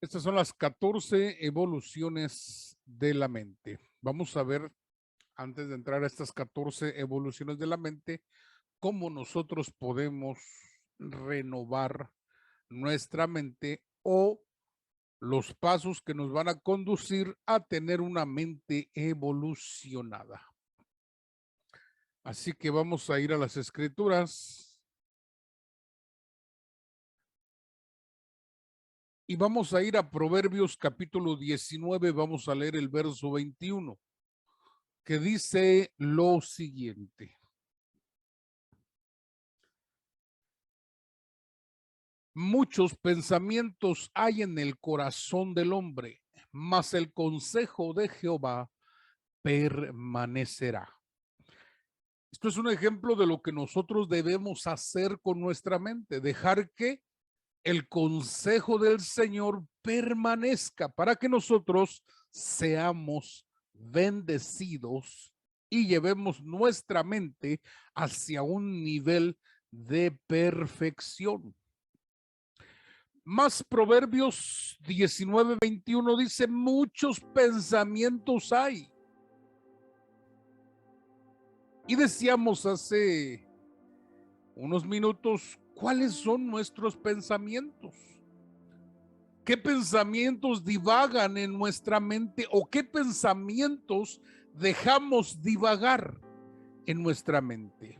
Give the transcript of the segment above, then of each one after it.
Estas son las 14 evoluciones de la mente. Vamos a ver, antes de entrar a estas 14 evoluciones de la mente, cómo nosotros podemos renovar nuestra mente o los pasos que nos van a conducir a tener una mente evolucionada. Así que vamos a ir a las escrituras. Y vamos a ir a Proverbios capítulo 19, vamos a leer el verso 21, que dice lo siguiente. Muchos pensamientos hay en el corazón del hombre, mas el consejo de Jehová permanecerá. Esto es un ejemplo de lo que nosotros debemos hacer con nuestra mente, dejar que el consejo del Señor permanezca para que nosotros seamos bendecidos y llevemos nuestra mente hacia un nivel de perfección. Más Proverbios 19:21 dice, muchos pensamientos hay. Y decíamos hace unos minutos, ¿cuáles son nuestros pensamientos? ¿Qué pensamientos divagan en nuestra mente o qué pensamientos dejamos divagar en nuestra mente?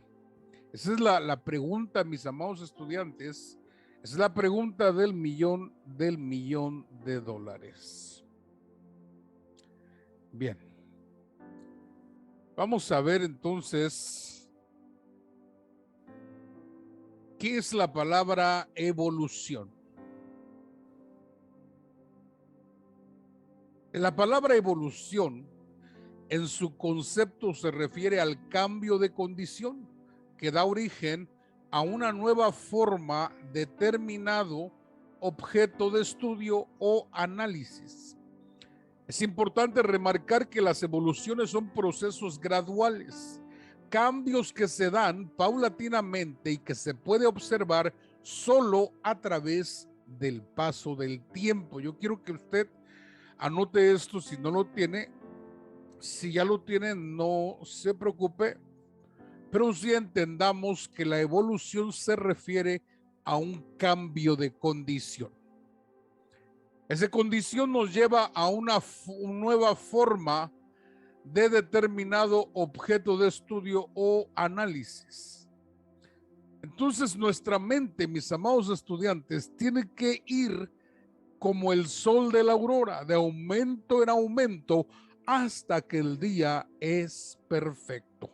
Esa es la pregunta, mis amados estudiantes. Esa es la pregunta del millón de dólares. Bien. Vamos a ver entonces qué es la palabra evolución. La palabra evolución en su concepto se refiere al cambio de condición que da origen a una nueva forma, determinado objeto de estudio o análisis. Es importante remarcar que las evoluciones son procesos graduales, cambios que se dan paulatinamente y que se puede observar solo a través del paso del tiempo. Yo quiero que usted anote esto si no lo tiene. Si ya lo tiene, no se preocupe, pero sí entendamos que la evolución se refiere a un cambio de condición. Esa condición nos lleva a una nueva forma de determinado objeto de estudio o análisis. Entonces nuestra mente, mis amados estudiantes, tiene que ir como el sol de la aurora, de aumento en aumento, hasta que el día es perfecto.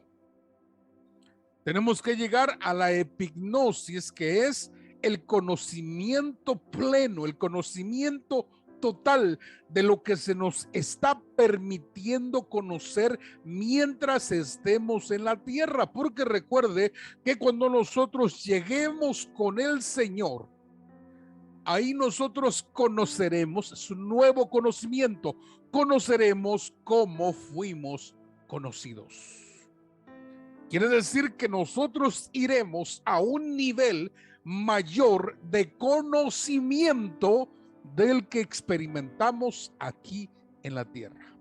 Tenemos que llegar a la epignosis, que es el conocimiento pleno, el conocimiento total de lo que se nos está permitiendo conocer mientras estemos en la tierra. Porque recuerde que cuando nosotros lleguemos con el Señor, ahí nosotros conoceremos su nuevo conocimiento, conoceremos cómo fuimos conocidos. Quiere decir que nosotros iremos a un nivel mayor de conocimiento del que experimentamos aquí en la tierra.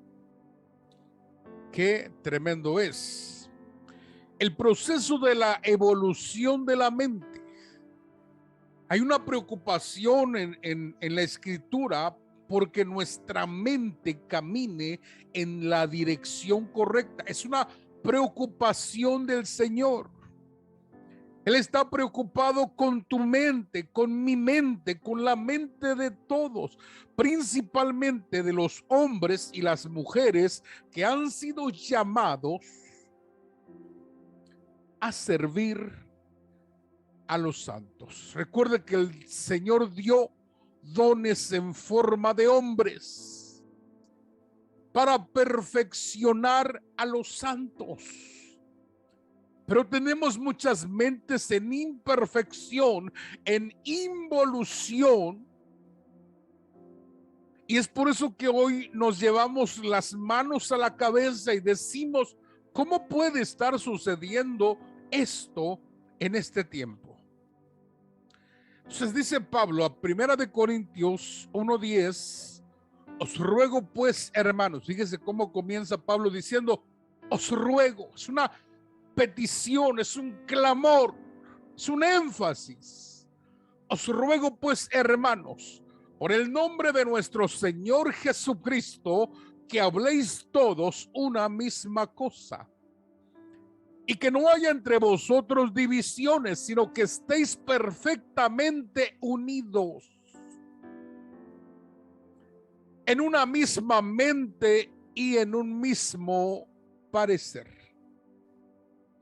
Qué tremendo es. El proceso de la evolución de la mente. Hay una preocupación en la escritura porque nuestra mente camine en la dirección correcta. Es una preocupación del Señor. Él está preocupado con tu mente, con mi mente, con la mente de todos, principalmente de los hombres y las mujeres que han sido llamados a servir a los santos. Recuerde que el Señor dio dones en forma de hombres para perfeccionar a los santos. Pero tenemos muchas mentes en imperfección, en involución, y es por eso que hoy nos llevamos las manos a la cabeza y decimos, ¿cómo puede estar sucediendo esto en este tiempo? Entonces dice Pablo a 1 Corintios 1:10, os ruego pues, hermanos, fíjese cómo comienza Pablo diciendo, os ruego, es una petición, es un clamor, es un énfasis. Os ruego pues, hermanos, por el nombre de nuestro Señor Jesucristo, que habléis todos una misma cosa, y que no haya entre vosotros divisiones, sino que estéis perfectamente unidos en una misma mente y en un mismo parecer.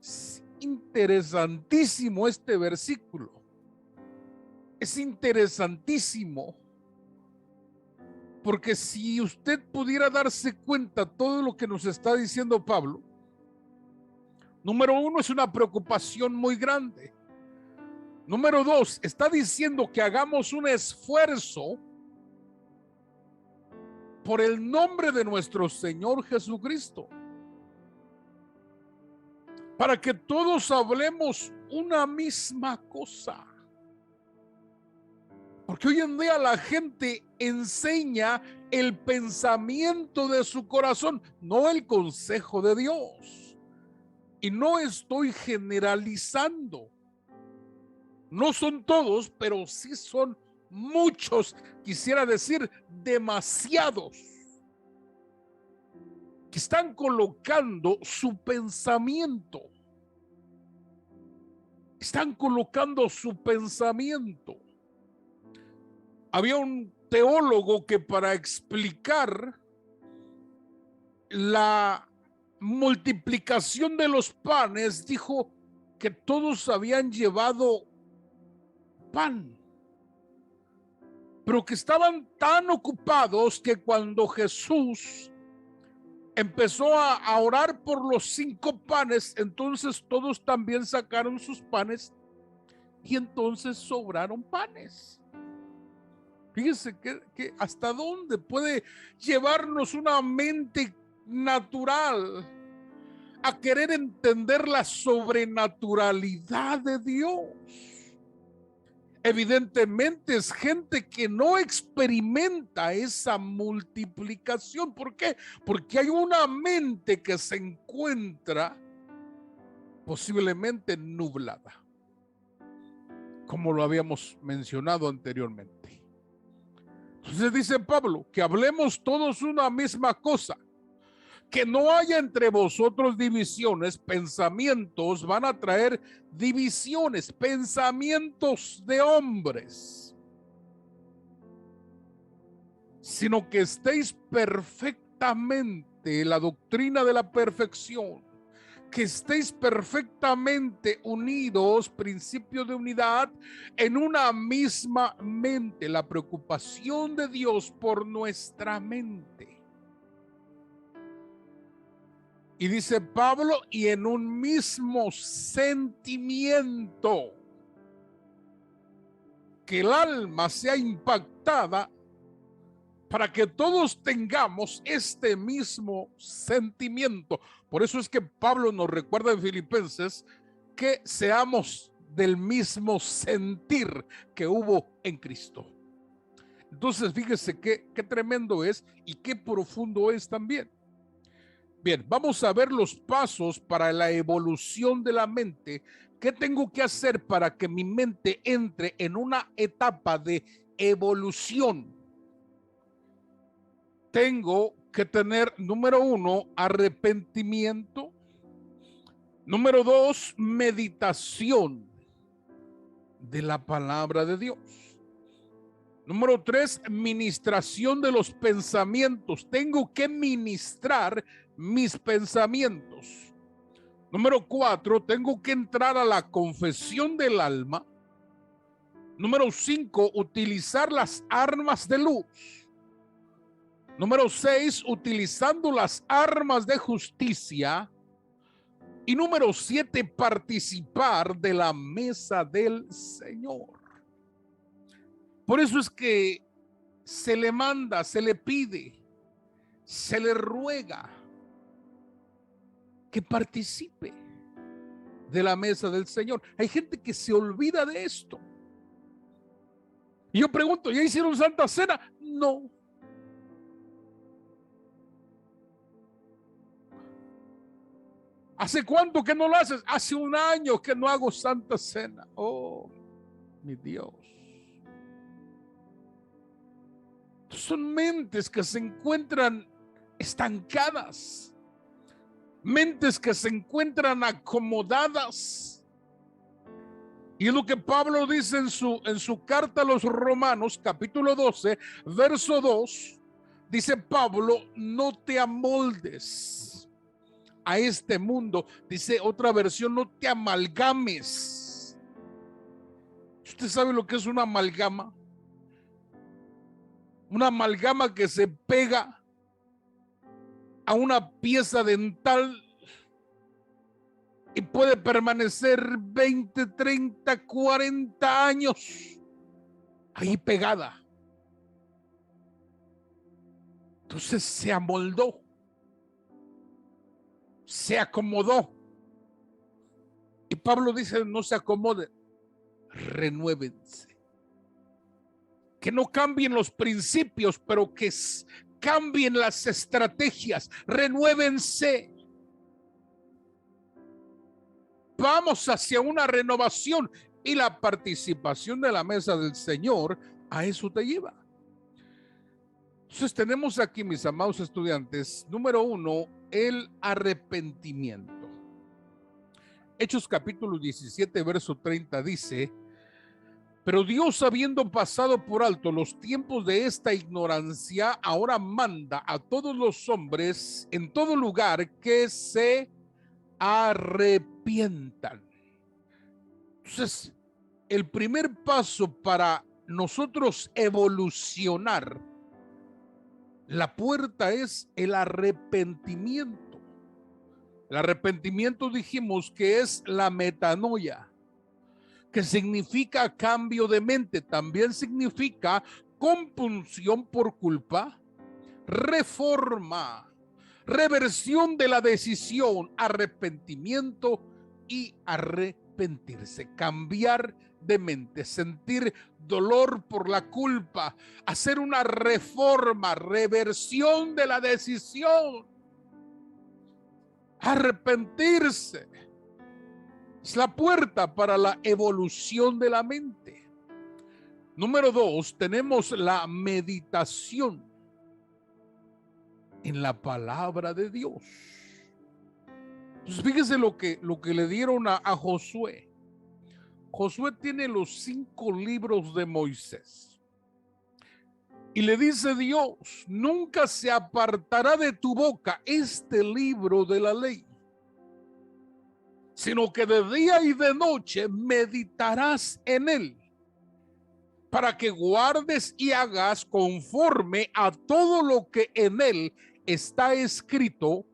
Es interesantísimo este versículo. Es interesantísimo. Porque si usted pudiera darse cuenta todo lo que nos está diciendo Pablo, número uno, es una preocupación muy grande. Número dos, está diciendo que hagamos un esfuerzo por el nombre de nuestro Señor Jesucristo, para que todos hablemos una misma cosa. Porque hoy en día la gente enseña el pensamiento de su corazón, no el consejo de Dios. Y no estoy generalizando. No son todos, pero sí son muchos, quisiera decir demasiados, que están colocando su pensamiento. Están colocando su pensamiento. Había un teólogo que para explicar la multiplicación de los panes dijo que todos habían llevado pan, pero que estaban tan ocupados que cuando Jesús empezó a orar por los 5 panes, entonces todos también sacaron sus panes y entonces sobraron panes. Fíjense que hasta dónde puede llevarnos una mente natural a querer entender la sobrenaturalidad de Dios. Evidentemente es gente que no experimenta esa multiplicación. ¿Por qué? Porque hay una mente que se encuentra posiblemente nublada, como lo habíamos mencionado anteriormente. Entonces dice Pablo, que hablemos todos una misma cosa, que no haya entre vosotros divisiones. Pensamientos van a traer divisiones, pensamientos de hombres, sino que estéis perfectamente, la doctrina de la perfección, que estéis perfectamente unidos, principio de unidad, en una misma mente, la preocupación de Dios por nuestra mente. Y dice Pablo, y en un mismo sentimiento, que el alma sea impactada para que todos tengamos este mismo sentimiento. Por eso es que Pablo nos recuerda en Filipenses que seamos del mismo sentir que hubo en Cristo. Entonces, fíjese qué tremendo es y qué profundo es también. Bien, vamos a ver los pasos para la evolución de la mente. ¿Qué tengo que hacer para que mi mente entre en una etapa de evolución? Tengo que tener, número 1, arrepentimiento. Número 2, meditación de la palabra de Dios. Número 3, ministración de los pensamientos. Tengo que ministrar mis pensamientos. Número 4, tengo que entrar a la confesión del alma. Número 5, utilizar las armas de luz. Número 6, utilizando las armas de justicia. Y número 7, participar de la mesa del Señor. Por eso es que se le manda, se le pide, se le ruega que participe de la mesa del Señor. Hay gente que se olvida de esto. Y yo pregunto, ¿ya hicieron Santa Cena? No. ¿Hace cuánto que no lo haces? Hace un año que no hago Santa Cena. Oh, mi Dios. Son mentes que se encuentran estancadas, mentes que se encuentran acomodadas. Y es lo que Pablo dice en su carta a los Romanos, capítulo 12, verso 2. Dice Pablo, no te amoldes a este mundo. Dice otra versión, no te amalgames. ¿Usted sabe lo que es una amalgama? Una amalgama que se pega a una pieza dental y puede permanecer 20, 30, 40 años ahí pegada. Entonces se amoldó, se acomodó. Y Pablo dice, no se acomode, renuévense. Que no cambien los principios, pero que cambien las estrategias, renuévense. Vamos hacia una renovación y la participación de la mesa del Señor a eso te lleva. Entonces tenemos aquí, mis amados estudiantes, número 1, el arrepentimiento. Hechos capítulo 17, verso 30 dice, pero Dios, habiendo pasado por alto los tiempos de esta ignorancia, ahora manda a todos los hombres en todo lugar que se arrepientan. Entonces, el primer paso para nosotros evolucionar, la puerta es el arrepentimiento. El arrepentimiento dijimos que es la metanoia, que significa cambio de mente, también significa compunción por culpa, reforma, reversión de la decisión, arrepentimiento y arrepentirse, cambiar de mente, sentir dolor por la culpa, hacer una reforma, reversión de la decisión, arrepentirse. Es la puerta para la evolución de la mente. Número 2, tenemos la meditación en la palabra de Dios. Entonces, fíjese lo que le dieron a Josué. Josué tiene los 5 libros de Moisés. Y le dice Dios, nunca se apartará de tu boca este libro de la ley, sino que de día y de noche meditarás en él, para que guardes y hagas conforme a todo lo que en él está escrito,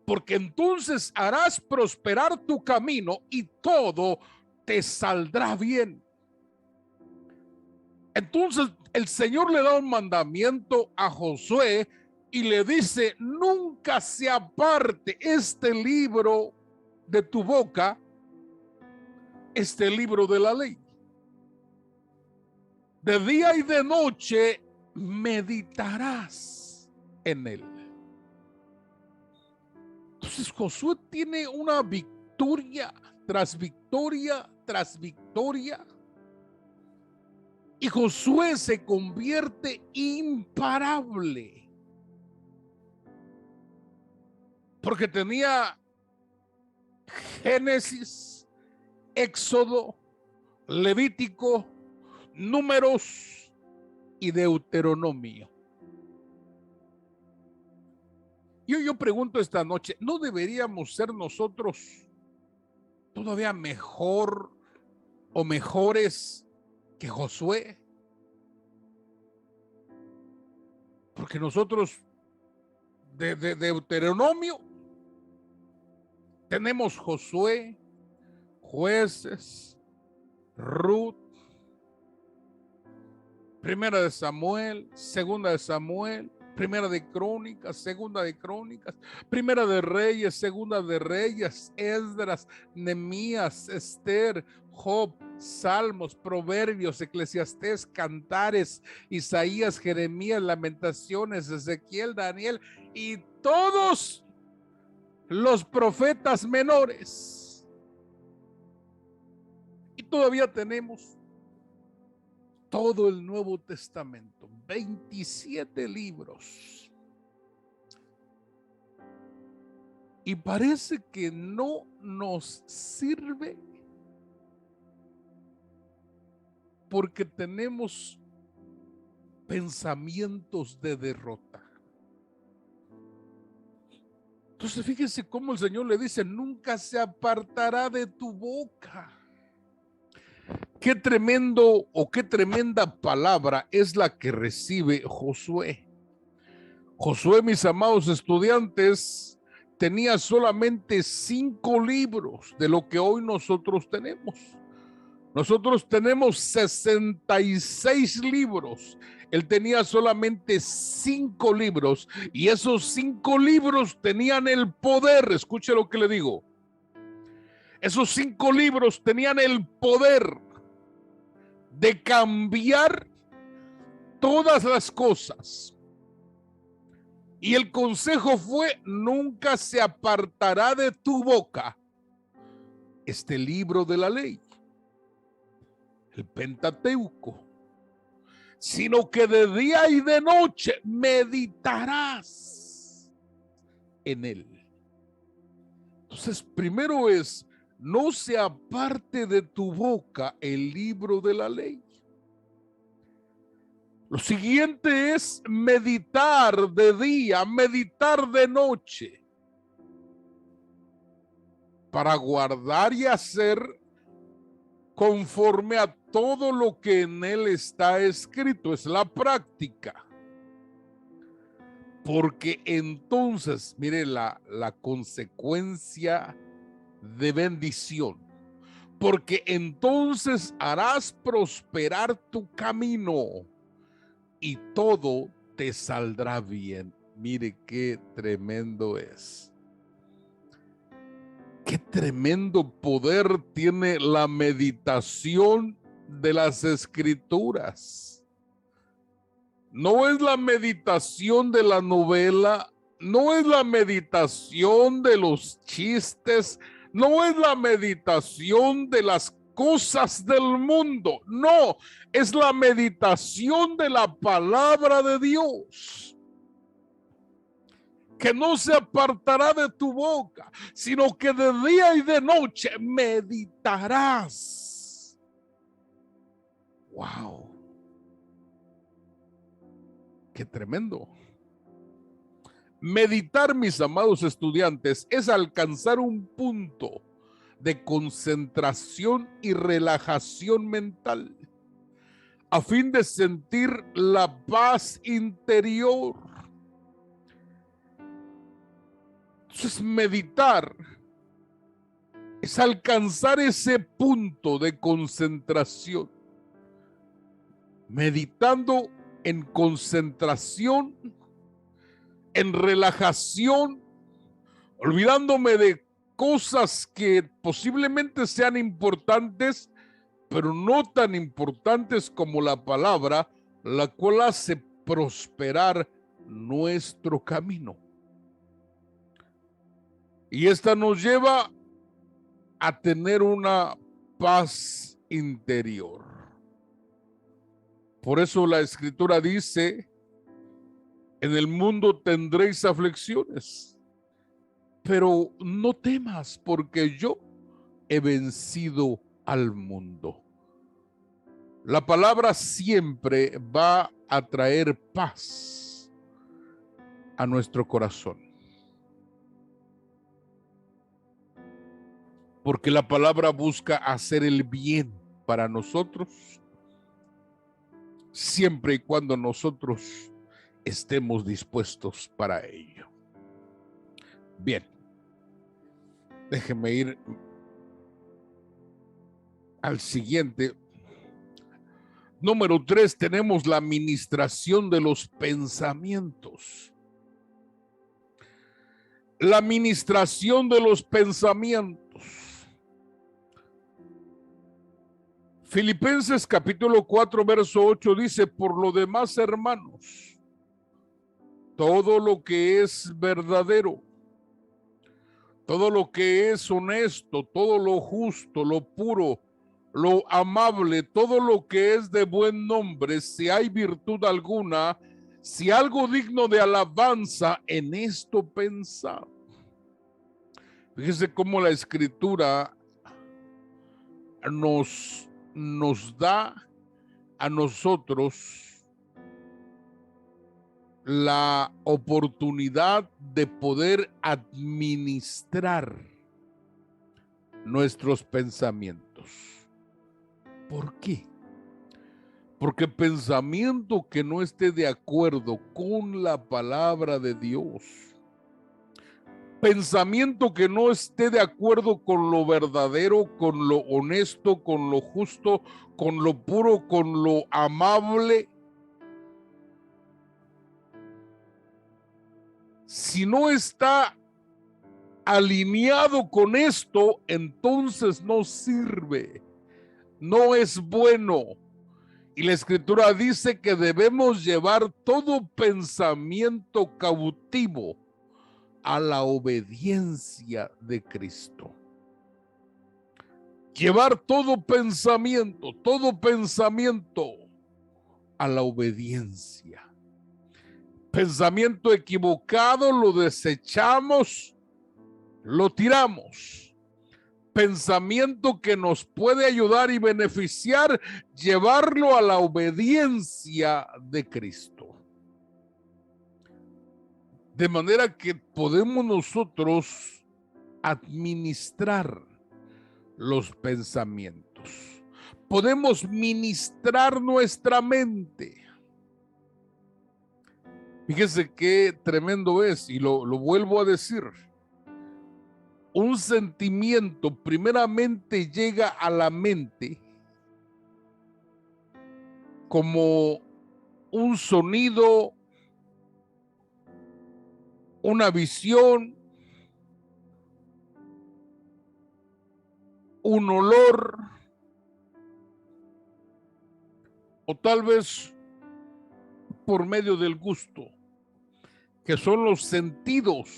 porque entonces harás prosperar tu camino y todo te saldrá bien. Entonces el Señor le da un mandamiento a Josué y le dice, nunca se aparte este libro de tu boca, este libro de la ley. De día y de noche meditarás en él. Entonces Josué tiene una victoria tras victoria tras victoria. Y Josué se convierte imparable. Porque tenía Génesis, Éxodo, Levítico, Números y Deuteronomio. Yo pregunto esta noche, ¿no deberíamos ser nosotros todavía mejor o mejores que Josué? Porque nosotros de Deuteronomio tenemos Josué, Jueces, Ruth, Primera de Samuel, Segunda de Samuel, Primera de Crónicas, Segunda de Crónicas, Primera de Reyes, Segunda de Reyes, Esdras, Nehemías, Esther, Job, Salmos, Proverbios, Eclesiastés, Cantares, Isaías, Jeremías, Lamentaciones, Ezequiel, Daniel y todos los profetas menores. Y todavía tenemos todo el Nuevo Testamento, 27 libros. Y parece que no nos sirve porque tenemos pensamientos de derrota. Entonces fíjense cómo el Señor le dice, nunca se apartará de tu boca. Qué tremendo o qué tremenda palabra es la que recibe Josué. Josué, mis amados estudiantes, tenía solamente 5 libros de lo que hoy nosotros tenemos. Nosotros tenemos 66 libros. Él tenía solamente 5 libros y esos 5 libros tenían el poder. Escuche lo que le digo. Esos 5 libros tenían el poder de cambiar todas las cosas. Y el consejo fue, nunca se apartará de tu boca este libro de la ley, el Pentateuco, sino que de día y de noche meditarás en él. Entonces, primero es, no se aparte de tu boca el libro de la ley. Lo siguiente es meditar de día, meditar de noche, para guardar y hacer conforme a todo lo que en él está escrito. Es la práctica. Porque entonces, mire la consecuencia de bendición. Porque entonces harás prosperar tu camino y todo te saldrá bien. Mire qué tremendo es. Qué tremendo poder tiene la meditación de las Escrituras. No es la meditación de la novela, no es la meditación de los chistes, no es la meditación de las cosas del mundo, no, es la meditación de la palabra de Dios, que no se apartará de tu boca, sino que de día y de noche meditarás. ¡Wow! ¡Qué tremendo! Meditar, mis amados estudiantes, es alcanzar un punto de concentración y relajación mental a fin de sentir la paz interior. Entonces, meditar es alcanzar ese punto de concentración. Meditando en concentración, en relajación, olvidándome de cosas que posiblemente sean importantes, pero no tan importantes como la palabra, la cual hace prosperar nuestro camino. Y esta nos lleva a tener una paz interior. Por eso la Escritura dice, en el mundo tendréis aflicciones, pero no temas, porque yo he vencido al mundo. La palabra siempre va a traer paz a nuestro corazón, porque la palabra busca hacer el bien para nosotros, siempre y cuando nosotros estemos dispuestos para ello. Bien, déjeme ir al siguiente. Número 3, tenemos la administración de los pensamientos. La administración de los pensamientos. Filipenses capítulo 4, verso 8 dice: por lo demás, hermanos, todo lo que es verdadero, todo lo que es honesto, todo lo justo, lo puro, lo amable, todo lo que es de buen nombre, si hay virtud alguna, si algo digno de alabanza, en esto pensad. Fíjese cómo la Escritura nos da a nosotros la oportunidad de poder administrar nuestros pensamientos. ¿Por qué? Porque pensamiento que no esté de acuerdo con la palabra de Dios, pensamiento que no esté de acuerdo con lo verdadero, con lo honesto, con lo justo, con lo puro, con lo amable, si no está alineado con esto, entonces no sirve, no es bueno. Y la Escritura dice que debemos llevar todo pensamiento cautivo a la obediencia de Cristo. Llevar todo pensamiento a la obediencia. Pensamiento equivocado lo desechamos, lo tiramos. Pensamiento que nos puede ayudar y beneficiar, llevarlo a la obediencia de Cristo. De manera que podemos nosotros administrar los pensamientos. Podemos ministrar nuestra mente. Fíjese qué tremendo es, y lo vuelvo a decir. Un sentimiento primeramente llega a la mente como un sonido, una visión, un olor, o tal vez por medio del gusto, que son los sentidos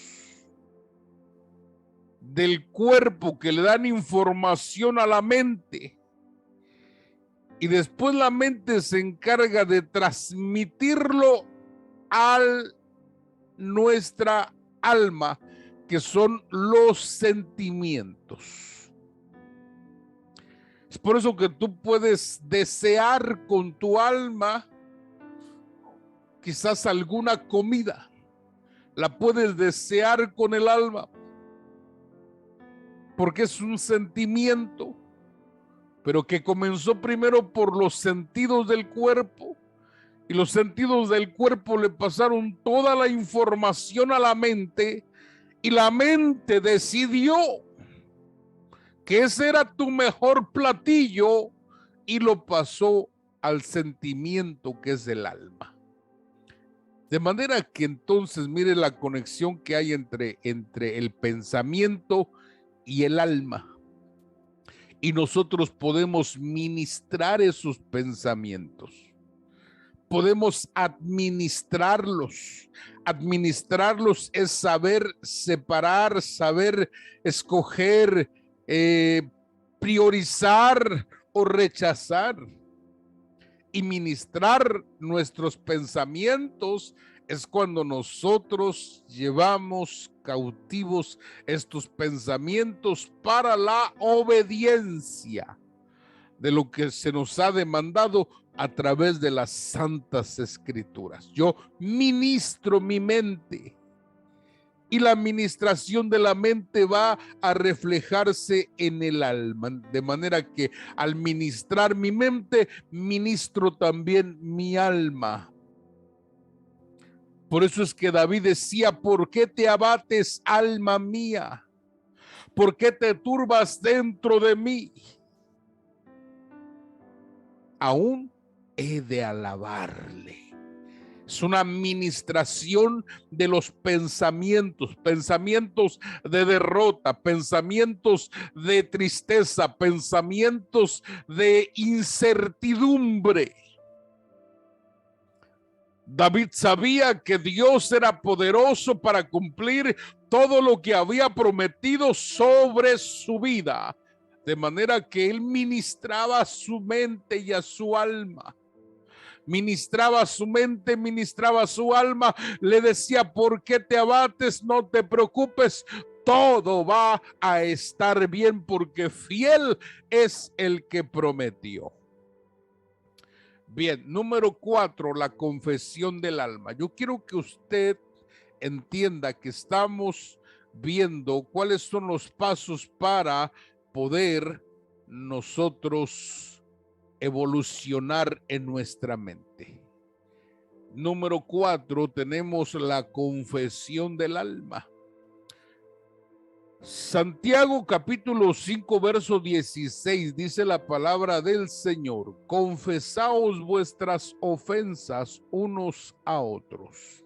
del cuerpo que le dan información a la mente, y después la mente se encarga de transmitirlo a nuestra alma, que son los sentimientos. Es por eso que tú puedes desear con tu alma quizás alguna comida, la puedes desear con el alma, porque es un sentimiento, pero que comenzó primero por los sentidos del cuerpo, y los sentidos del cuerpo le pasaron toda la información a la mente, y la mente decidió que ese era tu mejor platillo y lo pasó al sentimiento que es el alma. De manera que entonces mire la conexión que hay entre el pensamiento y el alma. Y nosotros podemos ministrar esos pensamientos. Podemos administrarlos. Administrarlos es saber separar, saber escoger, priorizar o rechazar. Y ministrar nuestros pensamientos es cuando nosotros llevamos cautivos estos pensamientos para la obediencia de lo que se nos ha demandado a través de las santas escrituras. Yo ministro mi mente, y la administración de la mente va a reflejarse en el alma, de manera que al ministrar mi mente, ministro también mi alma. Por eso es que David decía: ¿por qué te abates, alma mía? ¿Por qué te turbas dentro de mí? Aún he de alabarle. Es una administración de los pensamientos, pensamientos de derrota, pensamientos de tristeza, pensamientos de incertidumbre. David sabía que Dios era poderoso para cumplir todo lo que había prometido sobre su vida, de manera que él ministraba a su mente y a su alma. Ministraba a su mente, ministraba a su alma, le decía: ¿por qué te abates? No te preocupes, todo va a estar bien, porque fiel es el que prometió. Bien, número 4, la confesión del alma. Yo quiero que usted entienda que estamos viendo cuáles son los pasos para poder nosotros evolucionar en nuestra mente. Número 4, tenemos la confesión del alma. Santiago capítulo 5 verso 16 dice la palabra del Señor: confesaos vuestras ofensas unos a otros.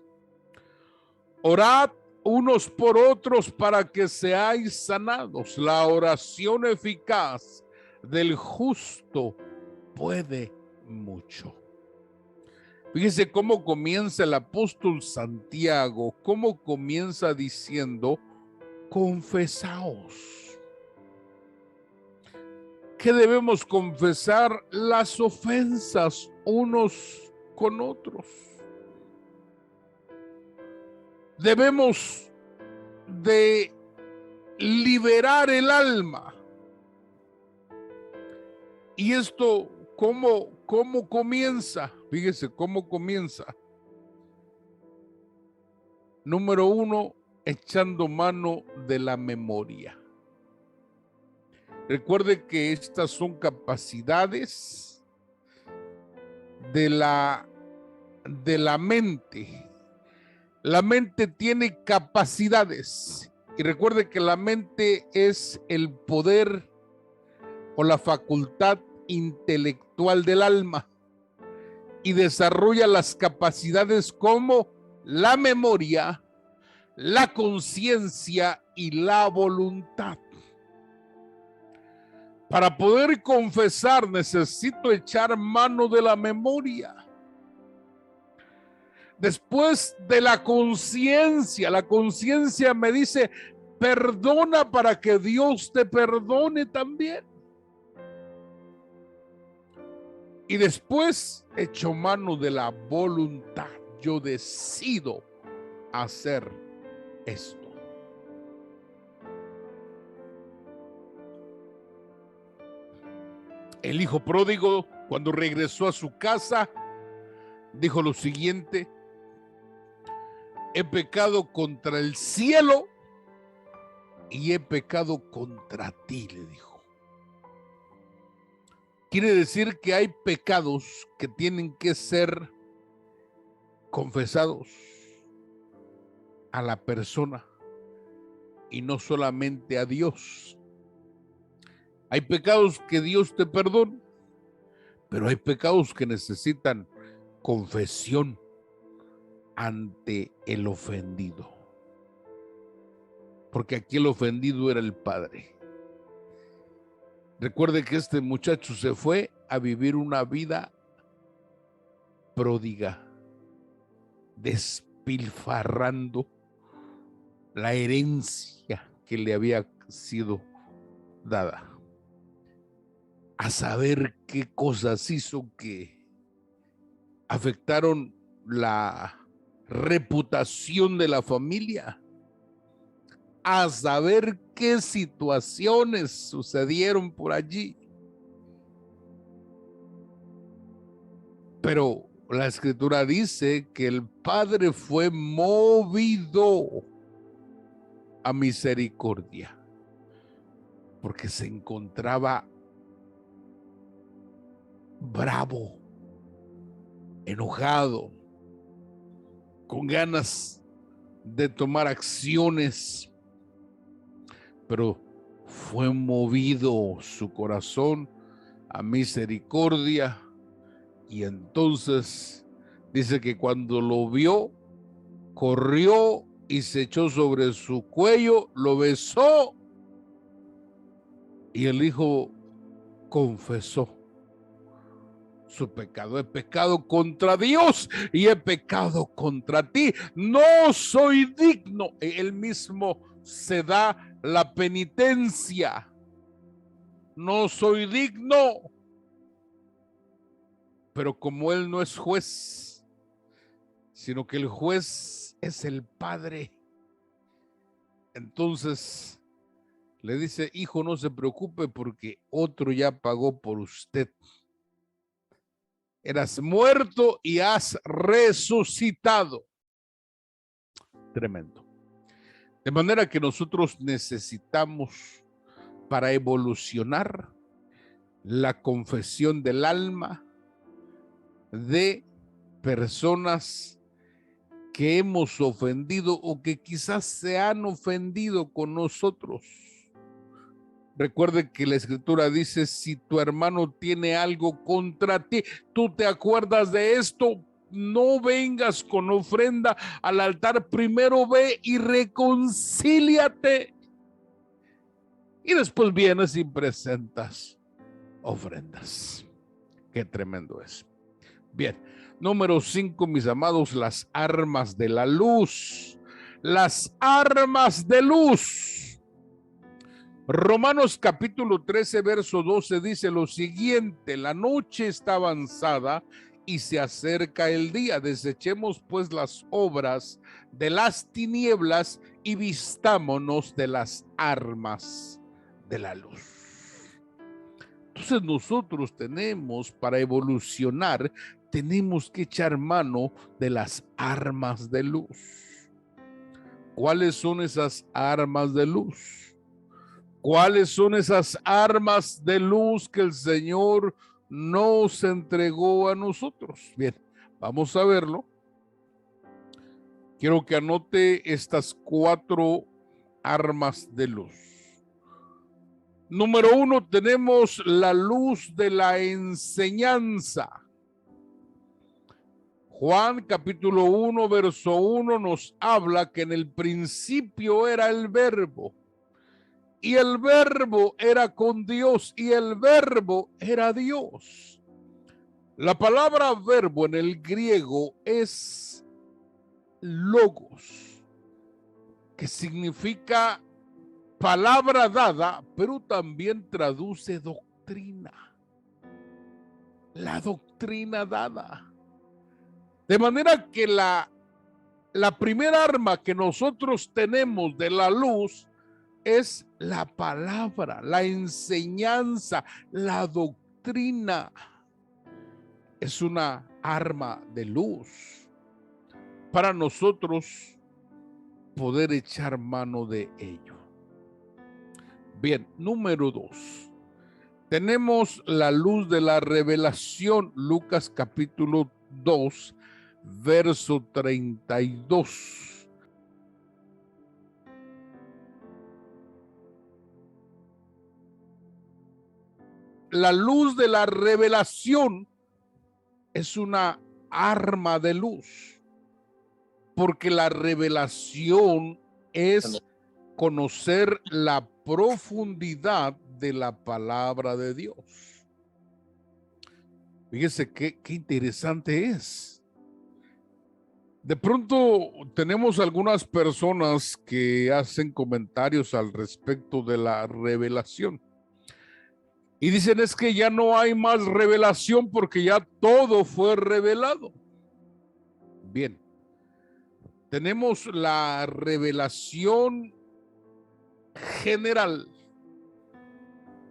Orad unos por otros para que seáis sanados. La oración eficaz del justo puede mucho. Fíjese cómo comienza el apóstol Santiago, cómo comienza diciendo: confesaos. ¿Qué debemos confesar? Las ofensas unos con otros. Debemos de liberar el alma. Y esto, ¿cómo comienza? Fíjese cómo comienza. Número 1, echando mano de la memoria. Recuerde que estas son capacidades de la mente. La mente tiene capacidades. Y recuerde que la mente es el poder o la facultad intelectual del alma. Y desarrolla las capacidades como la memoria, la conciencia y la voluntad. Para poder confesar necesito echar mano de la memoria. Después de la conciencia me dice: perdona para que Dios te perdone también. Y después echo mano de la voluntad. Yo decido hacer esto. El hijo pródigo, cuando regresó a su casa, dijo lo siguiente: he pecado contra el cielo y he pecado contra ti, le dijo. Quiere decir que hay pecados que tienen que ser confesados a la persona y no solamente a Dios. Hay pecados que Dios te perdona, pero hay pecados que necesitan confesión ante el ofendido. Porque aquí el ofendido era el padre. Recuerde que este muchacho se fue a vivir una vida pródiga, despilfarrando la herencia que le había sido dada. A saber qué cosas hizo que afectaron la reputación de la familia. A saber qué situaciones sucedieron por allí. Pero la escritura dice que el padre fue movido a misericordia, porque se encontraba bravo, enojado, con ganas de tomar acciones, pero fue movido su corazón a misericordia Y entonces dice que cuando lo vio, corrió y se echó sobre su cuello, lo besó, y el hijo confesó su pecado. He pecado contra Dios y he pecado contra ti. No soy digno. Él mismo se da la penitencia. No soy digno. Pero como él no es juez, sino que el juez es el Padre, entonces le dice: hijo, no se preocupe porque otro ya pagó por usted. Eras muerto y has resucitado. Tremendo. De manera que nosotros necesitamos, para evolucionar, la confesión del alma de personas que hemos ofendido o que quizás se han ofendido con nosotros. Recuerde que la escritura dice: si tu hermano tiene algo contra ti, tú te acuerdas de esto, no vengas con ofrenda al altar, primero ve y reconcíliate. Y después vienes y presentas ofrendas. Qué tremendo es. Bien, número 5, mis amados, las armas de la luz. Las armas de luz. Romanos capítulo 13, verso 12 dice lo siguiente: la noche está avanzada y se acerca el día. Desechemos pues las obras de las tinieblas y vistámonos de las armas de la luz. Entonces nosotros tenemos, para evolucionar, tenemos que echar mano de las armas de luz. ¿Cuáles son esas armas de luz? ¿Cuáles son esas armas de luz que el Señor nos entregó a nosotros? Bien, vamos a verlo. Quiero que anote estas 4 armas de luz. Número 1, tenemos la luz de la enseñanza. Juan capítulo 1, verso 1 nos habla que en el principio era el Verbo. Y el Verbo era con Dios y el Verbo era Dios. La palabra verbo en el griego es logos, que significa palabra dada, pero también traduce doctrina. La doctrina dada. De manera que la primera arma que nosotros tenemos de la luz es la palabra, la enseñanza, la doctrina. Es una arma de luz para nosotros poder echar mano de ello. Bien, número 2. Tenemos la luz de la revelación, Lucas capítulo 2, verso 32. La luz de la revelación es una arma de luz, porque la revelación es conocer la profundidad de la palabra de Dios. Fíjese qué interesante es. De pronto tenemos algunas personas que hacen comentarios al respecto de la revelación. Y dicen: es que ya no hay más revelación porque ya todo fue revelado. Bien, tenemos la revelación general,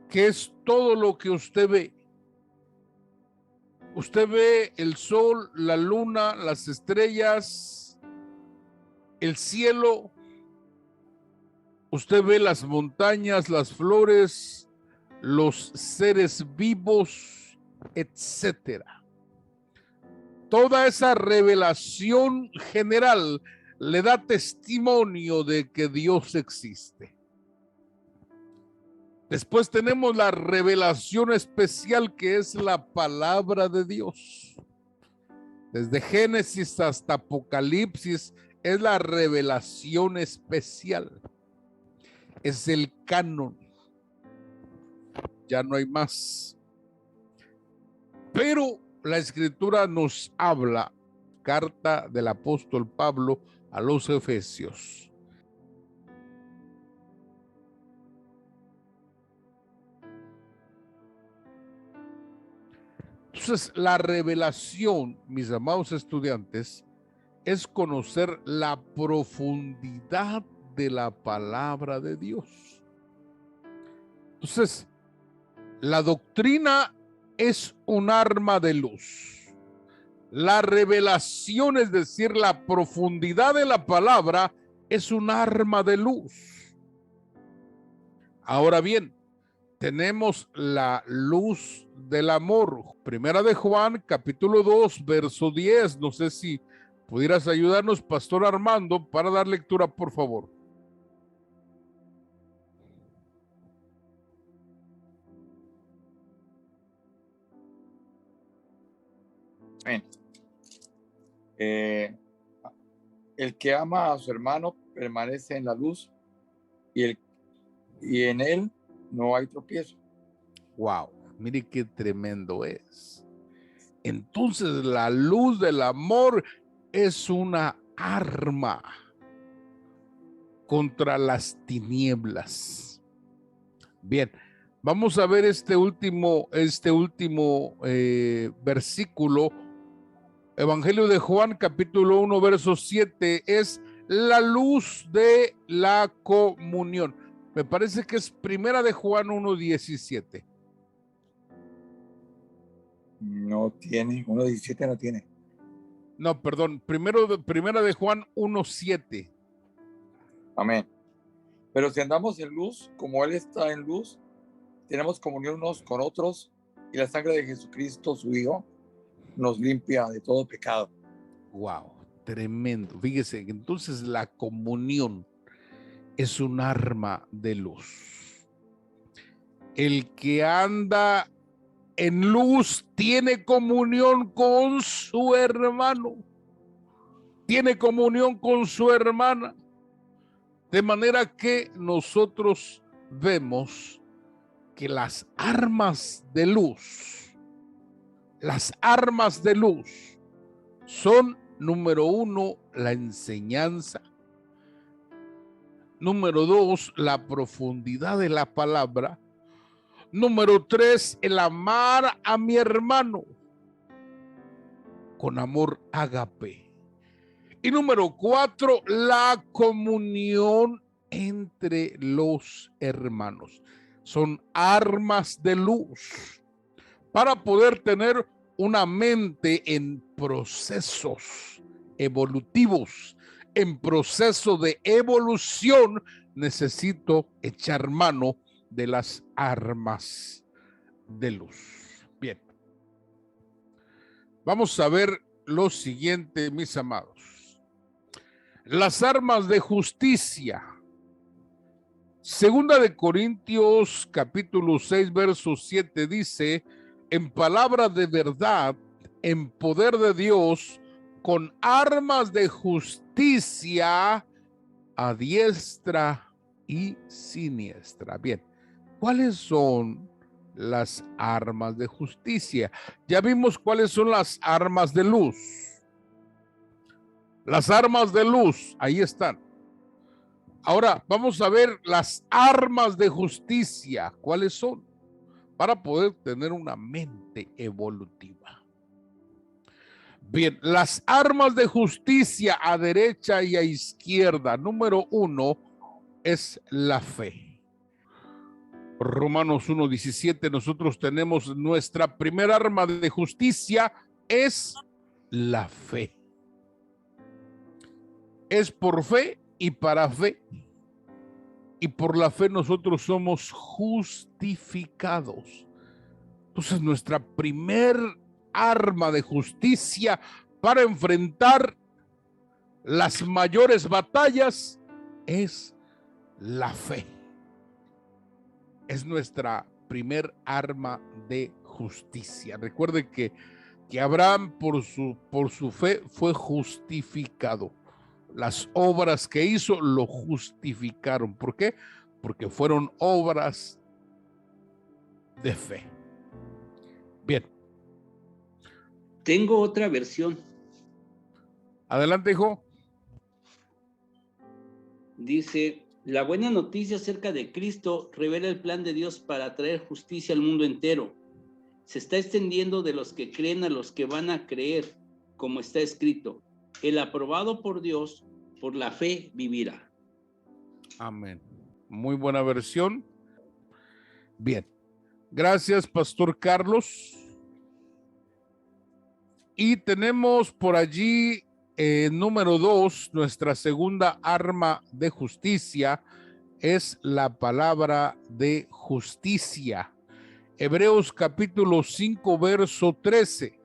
que es todo lo que usted ve. Usted ve el sol, la luna, las estrellas, el cielo. Usted ve las montañas, las flores, los seres vivos, etcétera. Toda esa revelación general le da testimonio de que Dios existe. Después tenemos la revelación especial, que es la palabra de Dios. Desde Génesis hasta Apocalipsis es la revelación especial. Es el canon. Ya no hay más. Pero la Escritura nos habla, carta del apóstol Pablo a los Efesios. Entonces, la revelación, mis amados estudiantes, es conocer la profundidad de la palabra de Dios. Entonces, la doctrina es un arma de luz. La revelación, es decir, la profundidad de la palabra, es un arma de luz. Ahora bien, tenemos la luz del amor. Primera de Juan, capítulo 2, verso 10. No sé si pudieras ayudarnos, Pastor Armando, para dar lectura, por favor. Amén. El que ama a su hermano permanece en la luz y en él no hay tropiezo. Wow, mire qué tremendo es. Entonces la luz del amor es una arma contra las tinieblas. Bien, vamos a ver este último versículo. Evangelio de Juan, capítulo 1, verso 7, es la luz de la comunión. Me parece que es Primera de Juan 1:17. No tiene, 1:17 no tiene. No, perdón, Primera de Juan 1:7. Amén. Pero si andamos en luz, como Él está en luz, tenemos comunión unos con otros, y la sangre de Jesucristo, su Hijo, nos limpia de todo pecado. Wow, tremendo. Fíjese, entonces la comunión es un arma de luz. El que anda en luz tiene comunión con su hermano, tiene comunión con su hermana, de manera que nosotros vemos que las armas de luz son, número 1, la enseñanza, número 2, la profundidad de la palabra, número 3, el amar a mi hermano con amor ágape. Y número 4, la comunión entre los hermanos. Son armas de luz para poder tener una mente en procesos evolutivos, en proceso de evolución. Necesito echar mano de las armas de luz. Bien. Vamos a ver lo siguiente, mis amados. Las armas de justicia. Segunda de Corintios, capítulo 6, verso 7 dice: en palabra de verdad, en poder de Dios, con armas de justicia a diestra y siniestra. Bien, ¿cuáles son las armas de justicia? Ya vimos cuáles son las armas de luz. Las armas de luz, ahí están. Ahora vamos a ver las armas de justicia, ¿cuáles son? Para poder tener una mente evolutiva. Bien, las armas de justicia a derecha y a izquierda. Número 1 es la fe. Romanos 1:17, nosotros tenemos nuestra primera arma de justicia, es la fe. Es por fe y para fe. Y por la fe nosotros somos justificados. Entonces nuestra primer arma de justicia para enfrentar las mayores batallas es la fe. es nuestra primer arma de justicia. Recuerde que Abraham por su fe fue justificado. Las obras que hizo lo justificaron. ¿Por qué? Porque fueron obras de fe. Bien. Tengo otra versión. Adelante, hijo. Dice, la buena noticia acerca de Cristo revela el plan de Dios para traer justicia al mundo entero. Se está extendiendo de los que creen a los que van a creer, como está escrito. El aprobado por Dios, por la fe vivirá. Amén. Muy buena versión. Bien. Gracias, Pastor Carlos. Y tenemos por allí número 2, nuestra segunda arma de justicia es la palabra de justicia. Hebreos capítulo 5, verso 13.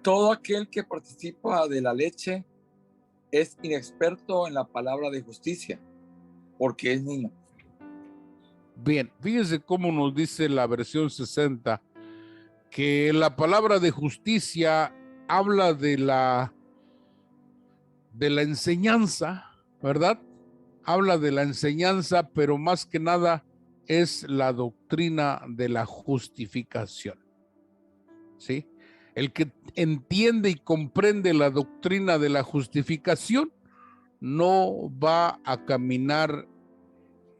Todo aquel que participa de la leche es inexperto en la palabra de justicia, porque es niño. Bien, fíjese cómo nos dice la versión 60, que la palabra de justicia habla de la enseñanza, ¿verdad? Habla de la enseñanza, pero más que nada es la doctrina de la justificación. ¿Sí? El que entiende y comprende la doctrina de la justificación no va a caminar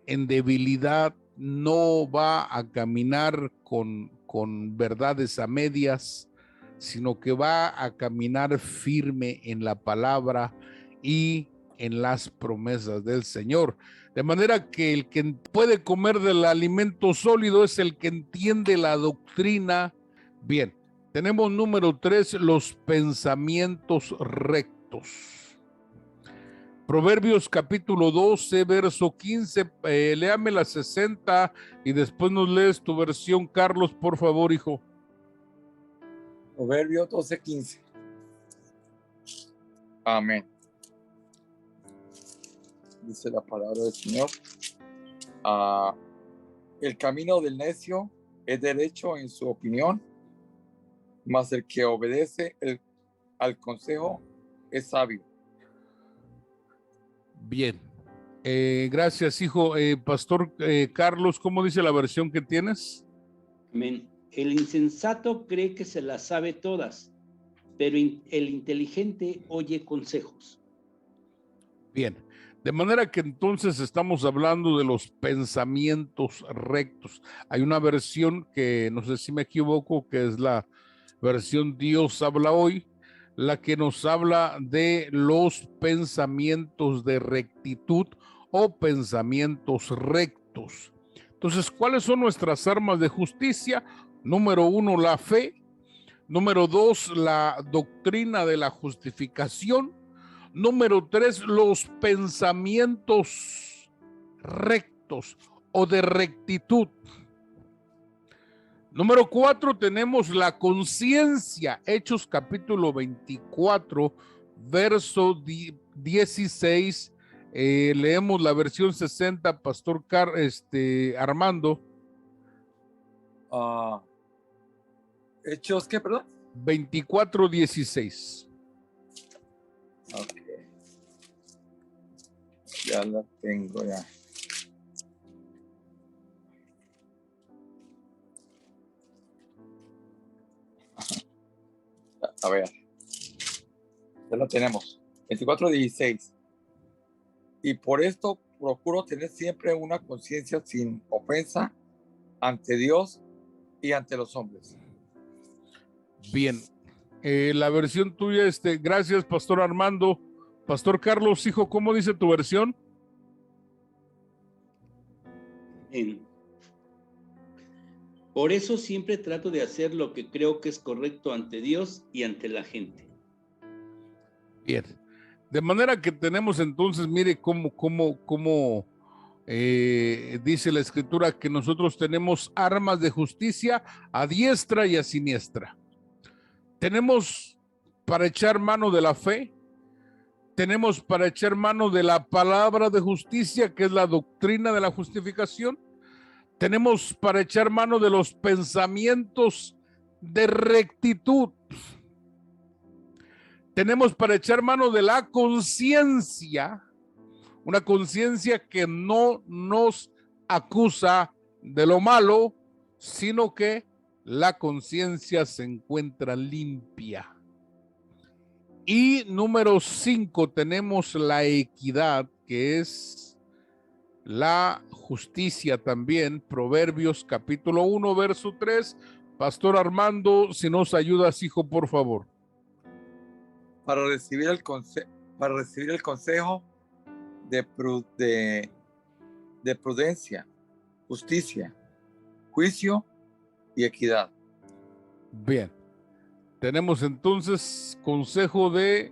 en debilidad, no va a caminar con verdades a medias, sino que va a caminar firme en la palabra y en las promesas del Señor. De manera que el que puede comer del alimento sólido es el que entiende la doctrina bien. Tenemos número 3, los pensamientos rectos. Proverbios capítulo 12, verso 15, léame la 60 y después nos lees tu versión, Carlos, por favor, hijo. Proverbios 12:15. Amén. Dice la palabra del Señor. El camino del necio es derecho en su opinión, mas el que obedece al consejo es sabio. Bien. Gracias, hijo. Pastor Carlos, ¿cómo dice la versión que tienes? Amén. El insensato cree que se las sabe todas, pero el inteligente oye consejos. Bien. De manera que entonces estamos hablando de los pensamientos rectos. Hay una versión que, no sé si me equivoco, que es la versión Dios habla hoy, la que nos habla de los pensamientos de rectitud o pensamientos rectos. Entonces, ¿cuáles son nuestras armas de justicia? Número 1, la fe. Número 2, la doctrina de la justificación. Número 3, los pensamientos rectos o de rectitud. Número 4, tenemos la conciencia. Hechos capítulo 24, verso 16. Leemos la versión 60, Pastor Armando. Hechos, ¿qué, perdón? 24, 16. Ok. Ya la tengo ya. A ver. Ya lo tenemos. 24:16. Y por esto procuro tener siempre una conciencia sin ofensa ante Dios y ante los hombres. Bien. La versión tuya, gracias, Pastor Armando. Pastor Carlos, hijo, ¿cómo dice tu versión? Por eso siempre trato de hacer lo que creo que es correcto ante Dios y ante la gente. Bien. De manera que tenemos entonces, mire cómo dice la Escritura que nosotros tenemos armas de justicia a diestra y a siniestra. Tenemos para echar mano de la fe, tenemos para echar mano de la palabra de justicia, que es la doctrina de la justificación. Tenemos para echar mano de los pensamientos de rectitud. Tenemos para echar mano de la conciencia, una conciencia que no nos acusa de lo malo, sino que la conciencia se encuentra limpia. Y número 5, tenemos la equidad, que es la justicia también. Proverbios capítulo 1, verso 3. Pastor Armando, si nos ayudas, hijo, por favor. Para recibir el consejo de prudencia, justicia, juicio y equidad. Bien. Tenemos entonces consejo de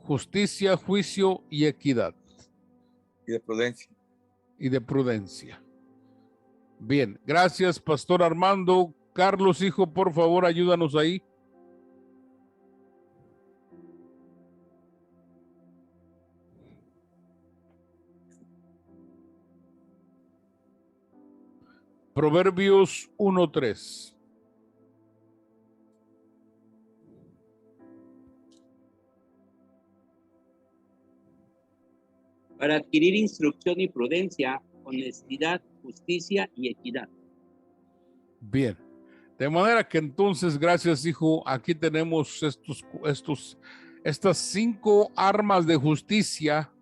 justicia, juicio y equidad. Y de prudencia. Y de prudencia. Bien, gracias, Pastor Armando. Carlos, hijo, por favor, ayúdanos ahí. Proverbios 1:3. Para adquirir instrucción y prudencia, honestidad, justicia y equidad. Bien, de manera que entonces, gracias, hijo, aquí tenemos estas 5 armas de justicia,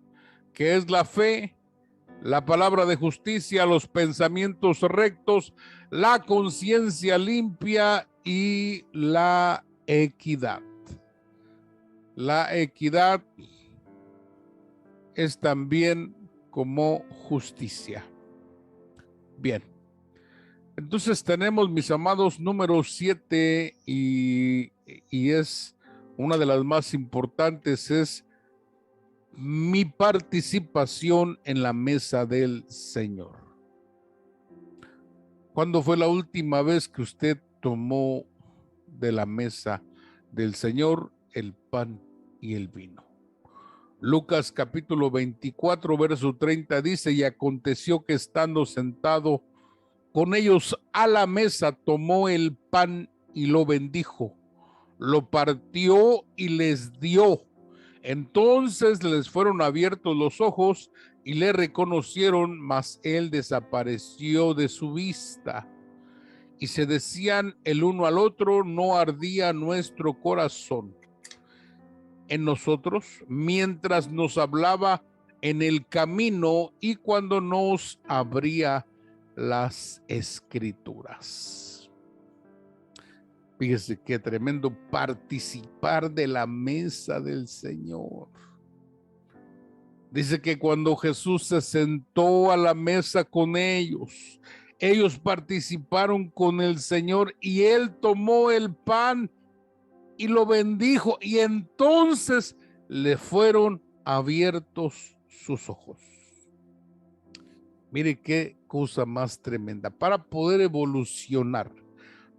que es la fe, la palabra de justicia, los pensamientos rectos, la conciencia limpia y la equidad. La equidad es también como justicia. Bien. Entonces tenemos, mis amados, número 7 y es una de las más importantes, es mi participación en la mesa del Señor. ¿Cuándo fue la última vez que usted tomó de la mesa del Señor el pan y el vino? Lucas capítulo 24, verso 30 dice, y aconteció que estando sentado con ellos a la mesa, tomó el pan y lo bendijo, lo partió y les dio. Entonces les fueron abiertos los ojos y le reconocieron, mas él desapareció de su vista. Y se decían el uno al otro, ¿no ardía nuestro corazón en nosotros mientras nos hablaba en el camino y cuando nos abría las escrituras? Fíjese qué tremendo participar de la mesa del Señor. Dice que cuando Jesús se sentó a la mesa con ellos, ellos participaron con el Señor y él tomó el pan y lo bendijo, y entonces le fueron abiertos sus ojos. Mire qué cosa más tremenda. Para poder evolucionar,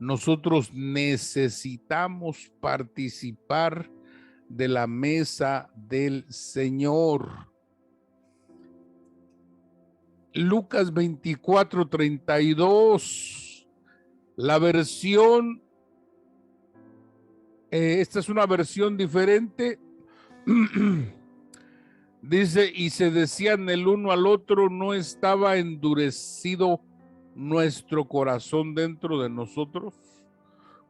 nosotros necesitamos participar de la mesa del Señor. Lucas 24:32, la versión, esta es una versión diferente. Dice, y se decían el uno al otro, ¿no estaba endurecido nuestro corazón dentro de nosotros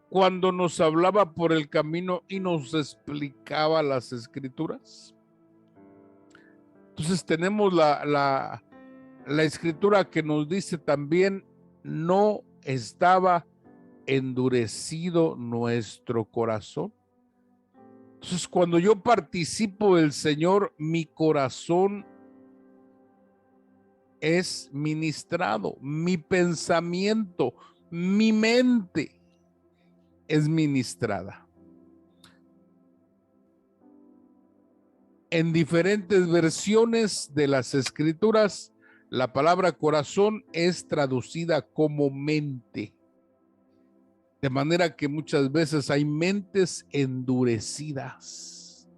cuando nos hablaba por el camino y nos explicaba las escrituras? Entonces tenemos la escritura que nos dice también, no estaba endurecido nuestro corazón. Entonces, cuando yo participo del Señor, mi corazón es ministrado, mi pensamiento, mi mente es ministrada. En diferentes versiones de las escrituras, la palabra corazón es traducida como mente. De manera que muchas veces hay mentes endurecidas.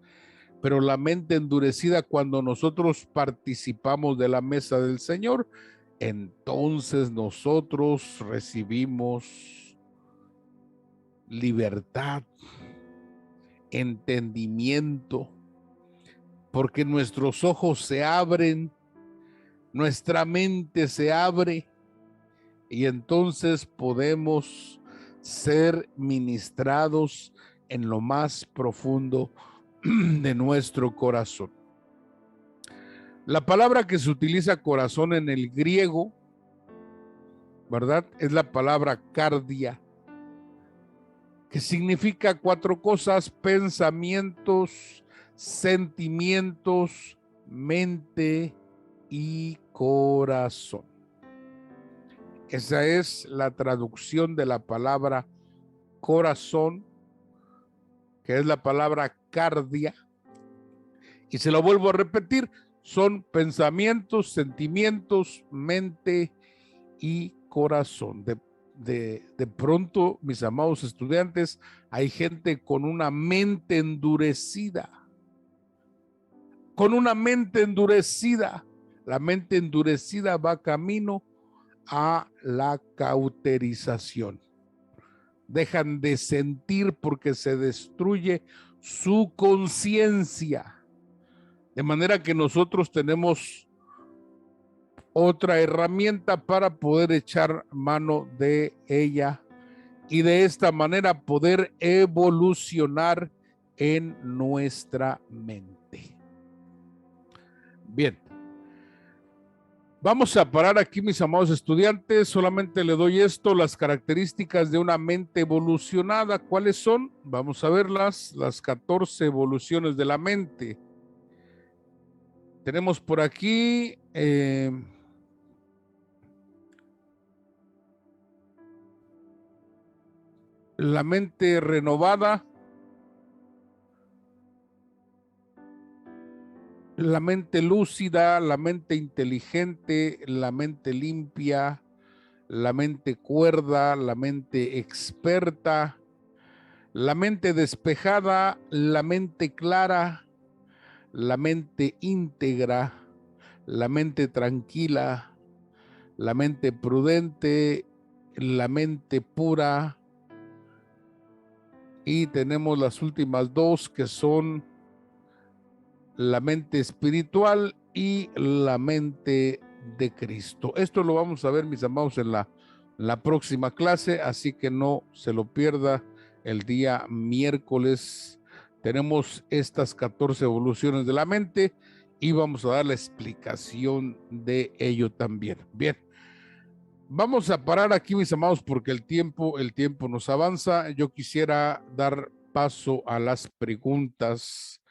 Pero la mente endurecida, cuando nosotros participamos de la mesa del Señor, entonces nosotros recibimos libertad, entendimiento, porque nuestros ojos se abren, nuestra mente se abre y entonces podemos ser ministrados en lo más profundo de nuestro corazón. La palabra que se utiliza corazón en el griego, ¿verdad? Es la palabra cardia, que significa 4 cosas: pensamientos, sentimientos, mente y corazón. Esa es la traducción de la palabra corazón, que es la palabra cardia. Y se lo vuelvo a repetir, son pensamientos, sentimientos, mente y corazón. De pronto, mis amados estudiantes, hay gente con una mente endurecida. Con una mente endurecida. La mente endurecida va camino a la cauterización. Dejan de sentir porque se destruye su conciencia. De manera que nosotros tenemos otra herramienta para poder echar mano de ella y de esta manera poder evolucionar en nuestra mente. Bien. Vamos a parar aquí, mis amados estudiantes. Solamente le doy esto, las características de una mente evolucionada. ¿Cuáles son? Vamos a verlas, las 14 evoluciones de la mente. Tenemos por aquí la mente renovada, la mente lúcida, la mente inteligente, la mente limpia, la mente cuerda, la mente experta, la mente despejada, la mente clara, la mente íntegra, la mente tranquila, la mente prudente, la mente pura, y tenemos las últimas 2 que son la mente espiritual y la mente de Cristo. Esto lo vamos a ver, mis amados, en la próxima clase, así que no se lo pierda. El día miércoles tenemos estas 14 evoluciones de la mente y vamos a dar la explicación de ello también. Bien, vamos a parar aquí, mis amados, porque el tiempo nos avanza. Yo quisiera dar paso a las preguntas